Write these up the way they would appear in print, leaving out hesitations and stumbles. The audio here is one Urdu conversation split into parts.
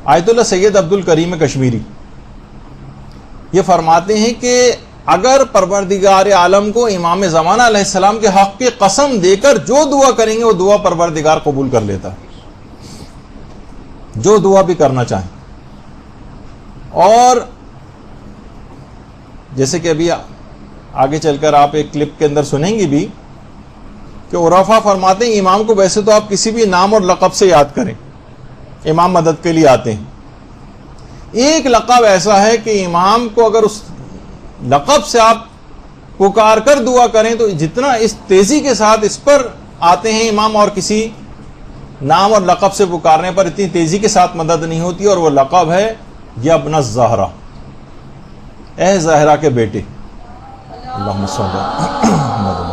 آیت اللہ سید عبد الکریم کشمیری یہ فرماتے ہیں کہ اگر پروردگار عالم کو امام زمانہ علیہ السلام کے حق کی قسم دے کر جو دعا کریں گے وہ دعا پروردگار قبول کر لیتا ہے، جو دعا بھی کرنا چاہیں. اور جیسے کہ ابھی آگے چل کر آپ ایک کلپ کے اندر سنیں گی بھی کہ عرفا فرماتے ہیں امام کو ویسے تو آپ کسی بھی نام اور لقب سے یاد کریں، امام مدد کے لیے آتے ہیں. ایک لقب ایسا ہے کہ امام کو اگر اس لقب سے آپ پکار کر دعا کریں تو جتنا اس تیزی کے ساتھ اس پر آتے ہیں امام، اور کسی نام اور لقب سے پکارنے پر اتنی تیزی کے ساتھ مدد نہیں ہوتی. اور وہ لقب ہے یا ابن الزہرا، اے زہرا کے بیٹے. اللہم صل علی محمد.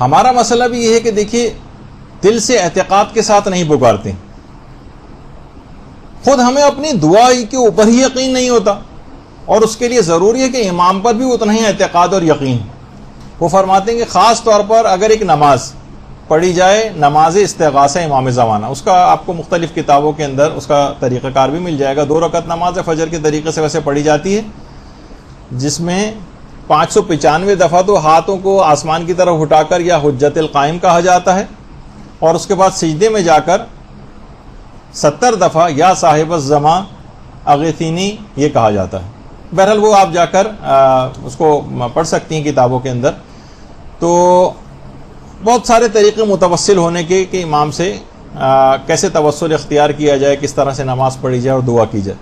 ہمارا مسئلہ بھی یہ ہے کہ دیکھیے دل سے اعتقاد کے ساتھ نہیں پکارتے، خود ہمیں اپنی دعا کے اوپر ہی یقین نہیں ہوتا، اور اس کے لیے ضروری ہے کہ امام پر بھی اتنا ہی اعتقاد اور یقین. وہ فرماتے ہیں کہ خاص طور پر اگر ایک نماز پڑھی جائے، نماز استغاثہ امام زمانہ، اس کا آپ کو مختلف کتابوں کے اندر اس کا طریقہ کار بھی مل جائے گا. 2 رکعت نماز فجر کے طریقے سے ویسے پڑھی جاتی ہے، جس میں 595 دفعہ تو ہاتھوں کو آسمان کی طرف اٹھا کر یا حجت القائم کہا جاتا ہے، اور اس کے بعد سجدے میں جا کر 70 دفعہ یا صاحب الزمان اغیثینی یہ کہا جاتا ہے. بہرحال وہ آپ جا کر اس کو پڑھ سکتی ہیں کتابوں کے اندر. تو بہت سارے طریقے متوسل ہونے کے کہ امام سے کیسے توسل اختیار کیا جائے، کس طرح سے نماز پڑھی جائے اور دعا کی جائے.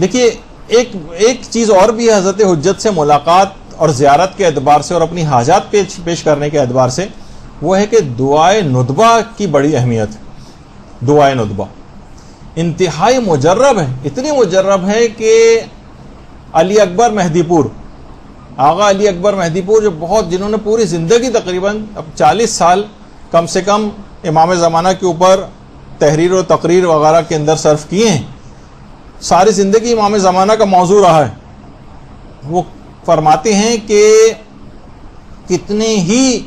دیکھیے ایک چیز اور بھی ہے حضرت حجت سے ملاقات اور زیارت کے اعتبار سے اور اپنی حاجات پیش کرنے کے اعتبار سے، وہ ہے کہ دعائے ندبہ کی بڑی اہمیت ہے. دعائے ندبہ انتہائی مجرب ہے، اتنی مجرب ہے کہ علی اکبر مہدی پور، آغا علی اکبر مہدی پور، جو جنہوں نے پوری زندگی تقریباً اب 40 سال کم سے کم امام زمانہ کے اوپر تحریر و تقریر وغیرہ کے اندر صرف کیے ہیں، ساری زندگی امام زمانہ کا موضوع رہا ہے. وہ فرماتے ہیں کہ کتنے ہی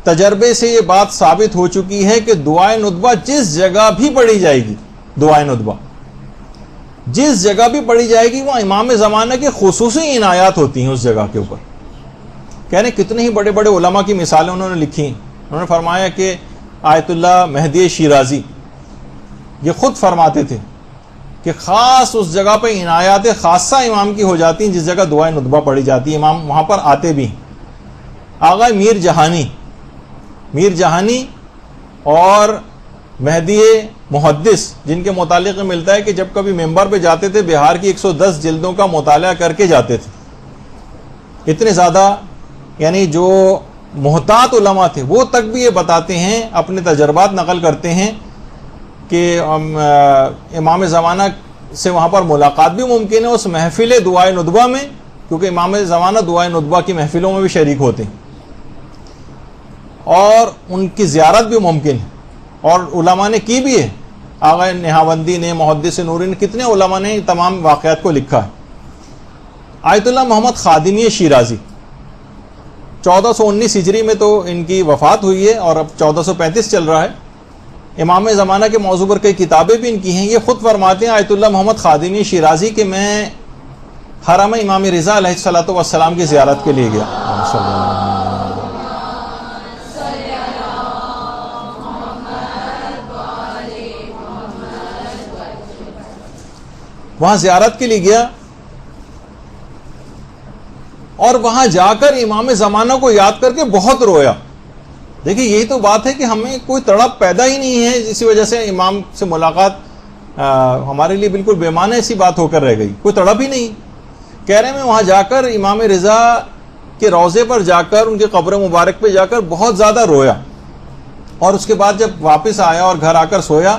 تجربے سے یہ بات ثابت ہو چکی ہے کہ دعائے ندبہ جس جگہ بھی پڑھی جائے گی، دعائے ندبہ جس جگہ بھی پڑھی جائے گی وہ امام زمانہ کی خصوصی عنایات ہوتی ہیں اس جگہ کے اوپر. کہنے کتنے ہی بڑے بڑے علماء کی مثالیں انہوں نے لکھی ہیں. انہوں نے فرمایا کہ آیت اللہ مہدی شیرازی یہ خود فرماتے تھے کہ خاص اس جگہ پہ عنایات خاصہ امام کی ہو جاتی ہیں جس جگہ دعائے ندبہ پڑھی جاتی ہے، امام وہاں پر آتے بھی ہیں. آغا میر جہانی اور مہدی محدث، جن کے متعلق ملتا ہے کہ جب کبھی ممبر پہ جاتے تھے بہار کی 110 جلدوں کا مطالعہ کر کے جاتے تھے. اتنے زیادہ یعنی جو محتاط علماء تھے وہ تک بھی یہ بتاتے ہیں، اپنے تجربات نقل کرتے ہیں کہ امام زمانہ سے وہاں پر ملاقات بھی ممکن ہے اس محفل دعائے ندبہ میں، کیونکہ امام زمانہ دعائے ندبہ کی محفلوں میں بھی شریک ہوتے ہیں، اور ان کی زیارت بھی ممکن ہے. اور علماء نے کی بھی ہے، آغا نہاوندی نے، محدث نوری نے، کتنے علماء نے تمام واقعات کو لکھا ہے. آیت اللہ محمد خادمی شیرازی 1419 ہجری میں تو ان کی وفات ہوئی ہے اور اب 1435 چل رہا ہے. امام زمانہ کے موضوع پر کئی کتابیں بھی ان کی ہیں. یہ خود فرماتے ہیں آیت اللہ محمد خادمی شیرازی کہ میں حرم امام رضا علیہ السلام کی زیارت کے لیے گیا. وہاں زیارت کے لیے گیا اور وہاں جا کر امام زمانہ کو یاد کر کے بہت رویا. دیکھیے یہی تو بات ہے کہ ہمیں کوئی تڑپ پیدا ہی نہیں ہے، اسی وجہ سے امام سے ملاقات ہمارے لیے بالکل بے معنی ایسی بات ہو کر رہ گئی، کوئی تڑپ ہی نہیں. کہہ رہے میں وہاں جا کر امام رضا کے روضے پر جا کر ان کے قبر مبارک پہ جا کر بہت زیادہ رویا، اور اس کے بعد جب واپس آیا اور گھر آ کر سویا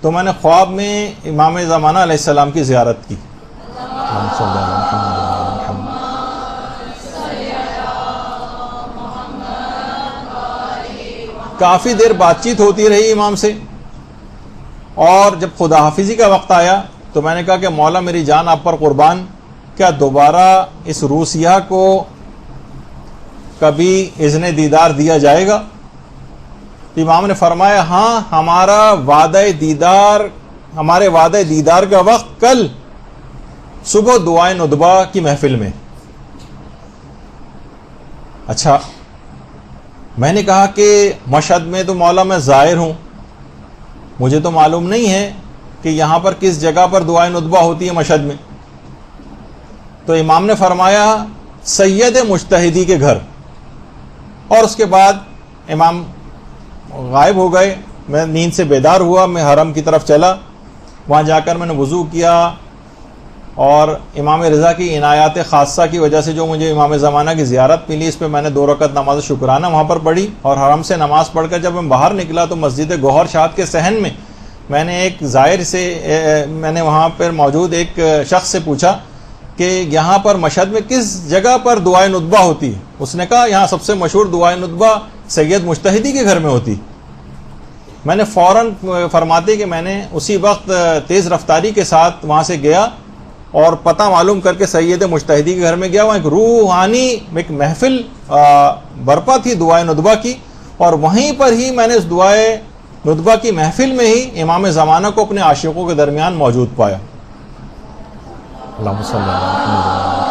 تو میں نے خواب میں امام زمانہ علیہ السلام کی زیارت کی. کافی دیر بات چیت ہوتی رہی امام سے، اور جب خدا حافظی کا وقت آیا تو میں نے کہا کہ مولا میری جان آپ پر قربان، کیا دوبارہ اس روسیہ کو کبھی اذن دیدار دیا جائے گا؟ امام نے فرمایا ہاں، ہمارے وعدہ دیدار کا وقت کل صبح دعائے ندبہ کی محفل میں۔ اچھا، میں نے کہا کہ مشہد میں تو مولا میں زائر ہوں، مجھے تو معلوم نہیں ہے کہ یہاں پر کس جگہ پر دعائے ندبہ ہوتی ہے مشہد میں۔ تو امام نے فرمایا سید مجتہدی کے گھر، اور اس کے بعد امام غائب ہو گئے۔ میں نیند سے بیدار ہوا، میں حرم کی طرف چلا، وہاں جا کر میں نے وضو کیا، اور امام رضا کی عنایات خاصہ کی وجہ سے جو مجھے امام زمانہ کی زیارت ملی، اس پہ میں نے 2 رکعت نماز شکرانہ وہاں پر پڑھی، اور حرم سے نماز پڑھ کر جب میں باہر نکلا تو مسجد گوہر شاد کے صحن میں نے ایک زائر سے میں نے وہاں پر موجود ایک شخص سے پوچھا کہ یہاں پر مشہد میں کس جگہ پر دعائے ندبہ ہوتی ہے؟ اس نے کہا یہاں سب سے مشہور دعائے ندبہ سید مجتہدی کے گھر میں ہوتی۔ میں نے فوراً فرماتے کہ میں نے اسی وقت تیز رفتاری کے ساتھ وہاں سے گیا اور پتہ معلوم کر کے سید مجتہدی کے گھر میں گیا۔ وہاں ایک روحانی ایک محفل برپا تھی دعائے ندبہ کی، اور وہیں پر ہی میں نے اس دعائے ندبہ کی محفل میں ہی امام زمانہ کو اپنے عاشقوں کے درمیان موجود پایا۔ اللہم صلی اللہ علیہ وسلم۔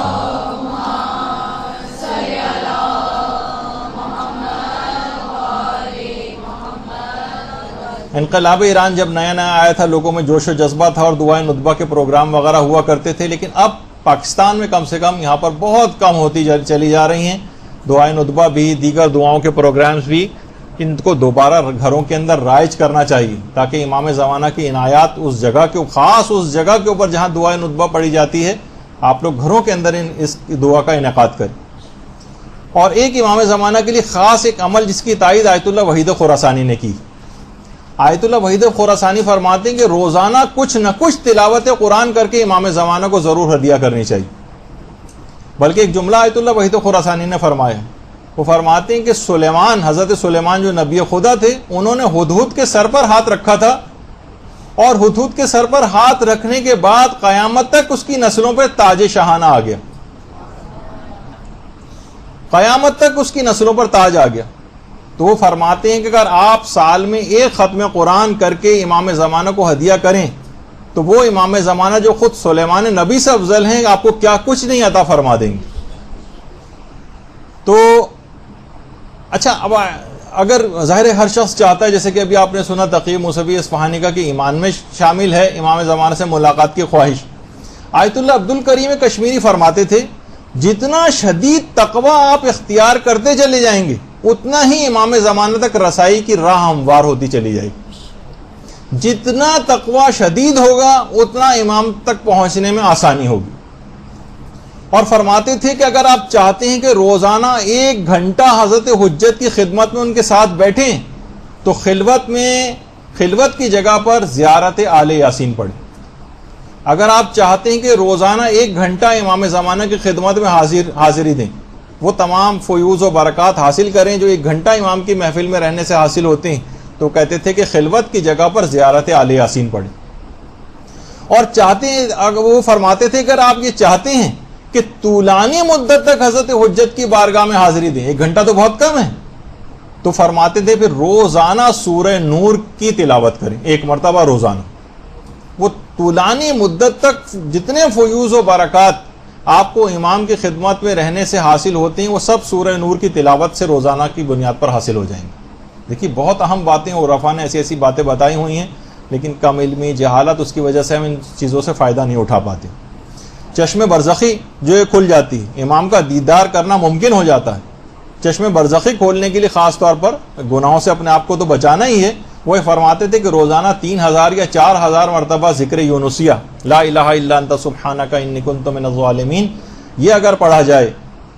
انقلاب ایران جب نیا نیا آیا تھا، لوگوں میں جوش و جذبہ تھا اور دعائے ندبہ کے پروگرام وغیرہ ہوا کرتے تھے، لیکن اب پاکستان میں کم سے کم یہاں پر بہت کم ہوتی چلی جا رہی ہیں دعائے ندبہ بھی، دیگر دعاؤں کے پروگرامز بھی۔ ان کو دوبارہ گھروں کے اندر رائج کرنا چاہیے تاکہ امام زمانہ کی عنایات اس جگہ کے خاص اس جگہ کے اوپر جہاں دعائے ندبہ پڑھی جاتی ہے، آپ لوگ گھروں کے اندر اس دعا کا انعقاد کریں۔ اور ایک امام زمانہ کے لیے خاص ایک عمل جس کی تائید آیت اللہ وحید خراسانی نے کی۔ آیت اللہ وحید خراسانی فرماتے ہیں کہ روزانہ کچھ نہ کچھ تلاوت قرآن کر کے امام زمانہ کو ضرور ہدیہ کرنی چاہیے۔ بلکہ ایک جملہ آیت اللہ وحید خراسانی نے فرمایا، وہ فرماتے ہیں کہ حضرت سلیمان جو نبی خدا تھے، انہوں نے ہدہد کے سر پر ہاتھ رکھا تھا، اور ہدہد کے سر پر ہاتھ رکھنے کے بعد قیامت تک اس کی نسلوں پہ تاج شاہانہ آ گیا، قیامت تک اس کی نسلوں پر تاج آ گیا۔ تو وہ فرماتے ہیں کہ اگر آپ سال میں ایک ختم قرآن کر کے امام زمانہ کو ہدیہ کریں تو وہ امام زمانہ جو خود سلیمان نبی سے افضل ہیں آپ کو کیا کچھ نہیں عطا فرما دیں گے۔ تو اچھا، اب اگر ظاہر ہر شخص چاہتا ہے، جیسے کہ ابھی آپ نے سنا تقی موسوی اصفہانی کا کہ ایمان میں شامل ہے امام زمانہ سے ملاقات کی خواہش۔ آیت اللہ عبد الکریم کشمیری فرماتے تھے جتنا شدید تقوی آپ اختیار کرتے چلے جائیں گے اتنا ہی امام زمانہ تک رسائی کی راہ ہموار ہوتی چلی جائے گی، جتنا تقوی شدید ہوگا اتنا امام تک پہنچنے میں آسانی ہوگی۔ اور فرماتے تھے کہ اگر آپ چاہتے ہیں کہ روزانہ 1 گھنٹہ حضرت حجت کی خدمت میں ان کے ساتھ بیٹھیں تو خلوت کی جگہ پر زیارت آل یاسین پڑھیں۔ اگر آپ چاہتے ہیں کہ روزانہ 1 گھنٹہ امام زمانہ کی خدمت میں حاضری دیں، وہ تمام فیوز و برکات حاصل کریں جو 1 گھنٹہ امام کی محفل میں رہنے سے حاصل ہوتے ہیں، تو کہتے تھے کہ خلوت کی جگہ پر زیارت آل یاسین پڑھیں۔ اور وہ فرماتے تھے اگر آپ یہ چاہتے ہیں کہ طولانی مدت تک حضرت حجت کی بارگاہ میں حاضری دیں، 1 گھنٹہ تو بہت کم ہے، تو فرماتے تھے پھر روزانہ سورہ نور کی تلاوت کریں، 1 مرتبہ روزانہ۔ وہ طولانی مدت تک جتنے فیوز و برکات آپ کو امام کی خدمت میں رہنے سے حاصل ہوتے ہیں وہ سب سورہ نور کی تلاوت سے روزانہ کی بنیاد پر حاصل ہو جائیں گے۔ دیکھیے بہت اہم باتیں عرفاء نے ایسی باتیں بتائی ہوئی ہیں، لیکن کم علمی جہالت اس کی وجہ سے ہم ان چیزوں سے فائدہ نہیں اٹھا پاتے۔ چشم برزخی جو یہ کھل جاتی ہے، امام کا دیدار کرنا ممکن ہو جاتا ہے۔ چشم برزخی کھولنے کے لیے خاص طور پر گناہوں سے اپنے آپ کو تو بچانا ہی ہے۔ وہ فرماتے تھے کہ روزانہ 3000 یا 4000 مرتبہ ذکر یونسیہ لا الہ الا انت سبحانک انی کنت من الظالمین یہ اگر پڑھا جائے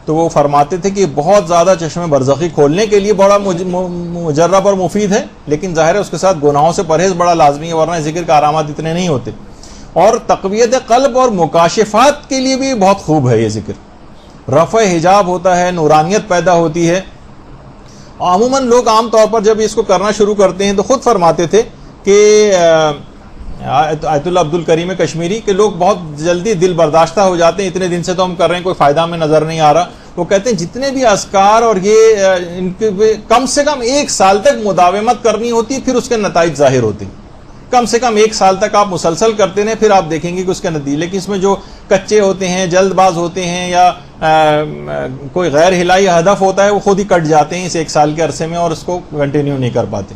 تو وہ فرماتے تھے کہ بہت زیادہ چشم برزخی کھولنے کے لیے بڑا مجرب اور مفید ہے، لیکن ظاہر ہے اس کے ساتھ گناہوں سے پرہیز بڑا لازمی ہے، ورنہ ذکر کا آرامات اتنے نہیں ہوتے۔ اور تقویت قلب اور مکاشفات کے لیے بھی بہت خوب ہے یہ ذکر، رفع حجاب ہوتا ہے، نورانیت پیدا ہوتی ہے۔ عموماً لوگ عام طور پر جب اس کو کرنا شروع کرتے ہیں تو خود فرماتے تھے کہ آیت اللہ عبد الکریم کشمیری کہ لوگ بہت جلدی دل برداشتہ ہو جاتے ہیں، اتنے دن سے تو ہم کر رہے ہیں کوئی فائدہ ہمیں نظر نہیں آ رہا، وہ کہتے ہیں جتنے بھی اذکار اور یہ ان کے کم سے کم 1 سال تک مداومت کرنی ہوتی ہے، پھر اس کے نتائج ظاہر ہوتے ہیں. کم سے کم 1 سال تک آپ مسلسل کرتے رہیں، پھر آپ دیکھیں گے کہ اس کے نتیجے. لیکن اس میں جو کچے ہوتے ہیں، جلد باز ہوتے ہیں، یا کوئی غیر ہلائی ہدف ہوتا ہے، وہ خود ہی کٹ جاتے ہیں اس 1 سال کے عرصے میں اور اس کو کنٹینیو نہیں کر پاتے.